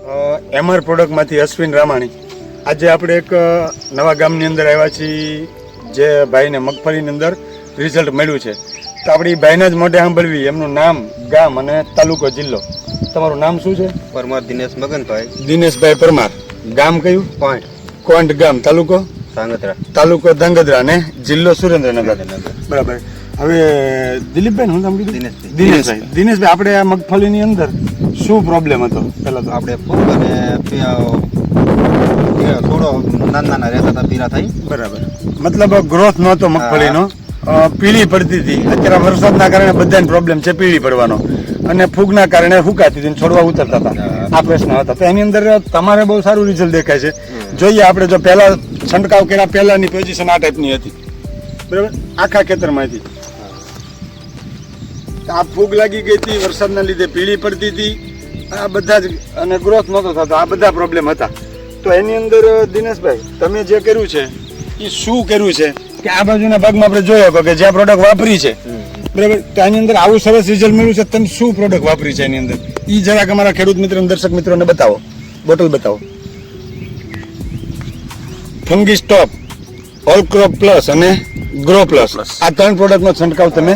MR પ્રોડક્ટમાંથી Ashwin Ramani. આજે આપણે એક નવા ગામની અંદર આવ્યા છીએ, જે ભાઈને મગફળીની અંદર રિઝલ્ટ મળ્યું છે. તો આપણી ભાઈના જ મોઢે સાંભળવી એમનું નામ, ગામ અને તાલુકો, જિલ્લો. તમારું નામ શું છે? પરમાર દિનેશ મગનભાઈ. દિનેશભાઈ પરમાર. ગામ કયું? પોઈન્ટ. કોંટ ગામ. તાલુકો? ધાંગધ્રા. તાલુકો ધાંગધ્રા અને જિલ્લો સુરેન્દ્રનગર. બરાબર. હવે દિલીપભાઈ, હું નામ કીધું? દિનેશભાઈ. દિનેશભાઈ, આપણે આ મગફળીની અંદર શું પ્રોબ્લેમ હતો? પહેલા તો આપણે ફૂગ અને થોડો નાના રહેતા હતા, પીરા થઈ. બરાબર. મતલબ ગ્રોથ નહોતો મગફળીનો, પીળી પડતી હતી. અત્યારે વરસાદના કારણે બધાને પ્રોબ્લેમ છે પીળી પડવાનો, અને ફૂગના કારણે ફૂંકાતી હતી, છોડવા ઉતરતા હતા. આ પ્રશ્ન હતા. તો એની અંદર તમારે બહુ સારું રિઝલ્ટ દેખાય છે. જોઈએ આપણે, જો પહેલા છંટકાવ કર્યા પહેલાની પોઝિશન આ ટાઈપની હતી, બરાબર, આખા ખેતરમાં હતી. આ ફૂગ લાગી ગઈ હતી, વરસાદના લીધે પીળી પડતી હતી, આ બધા જ, અને ગ્રોથ નહોતો થતો. આ બધા પ્રોબ્લેમ હતા. તો એની અંદર દિનેશભાઈ, તમે જે કર્યું છે એ શું કર્યું છે કે આ બાજુના ભાગમાં આપણે જોઈ શકો કે જ્યાં પ્રોડક્ટ વાપરી છે, બરાબર, તો આની અંદર આવું સરસ રિઝલ્ટ મળ્યું છે. તમે શું પ્રોડક્ટ વાપરી છે એની અંદર એ જરાક અમારા ખેડૂત મિત્રો, દર્શક મિત્રોને બતાવો. બોટલ બતાવો. Fungi stop, all crop plus અને ગ્રો પ્લસ, આ 3 પ્રોડક્ટનો છંટકાવ તમે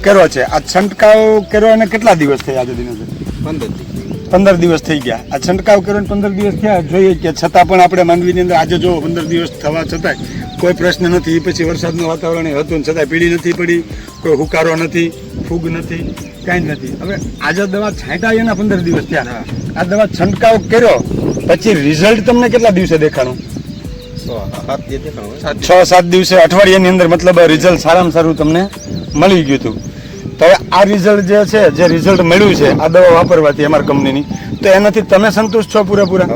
કર્યો છે. આ છંટકાવ કર્યો અને કેટલા દિવસ થયા આજે દિનેશભાઈ? 15 દિવસ થઈ ગયા. આ છંટકાવ કર્યો 15 દિવસ થયા. જોઈએ કે છતાં પણ આપણે માંડવીની અંદર આજે જો 15 દિવસ થવા છતાંય કોઈ પ્રશ્ન નથી. પછી વરસાદનું વાતાવરણ હતું, છતાંય પીળી નથી પડી, કોઈ હુકારો નથી, ફૂગ નથી, કાંઈ નથી. હવે આજે દવા છાંટાઈ એના 15 દિવસ થયા. આ દવા છંટકાવ કર્યો પછી રિઝલ્ટ તમને કેટલા દિવસે દેખાણું? 6-7 દિવસે, અઠવાડિયાની અંદર, મતલબ રિઝલ્ટ સારામાં સારું તમને મળી ગયું હતું. તો હવે આ રિઝલ્ટ જે છે, જે રિઝલ્ટ મળ્યું છે આ દવા વાપરવાથી અમારી કંપનીની, તો એનાથી તમે સંતુષ્ટ છો પૂરેપૂરા?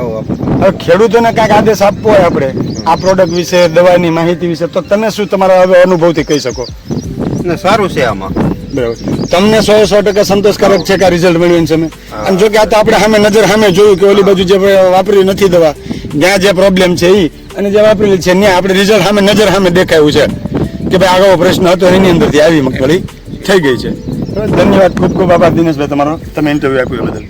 હવે ખેડૂતોને કાંઈક આદેશ આપવો હોય આપણે આ પ્રોડક્ટ વિશે, દવાની માહિતી વિશે, તો તમે શું તમારા હવે અનુભવથી કહી શકો? સારું છે આમાં. બરાબર. તમને 100% સંતોષકારક છે કે આ રિઝલ્ટ મળ્યું છે? અને જો કે આ તો આપણે સામે નજર સામે જોયું કે ઓલી બાજુ જે વાપરી નથી દવા, જ્યાં જે પ્રોબ્લેમ છે એ, અને જે વાપરેલી છે ત્યાં આપણે રિઝલ્ટ સામે નજર સામે દેખાયું છે કે ભાઈ આગળ પ્રશ્ન હતો એની અંદરથી આવી મગફળી થઈ ગઈ છે. ધન્યવાદ, ખૂબ ખૂબ આભાર દિનેશભાઈ તમારો, તમે ઇન્ટરવ્યુ આપ્યું એ બદલ.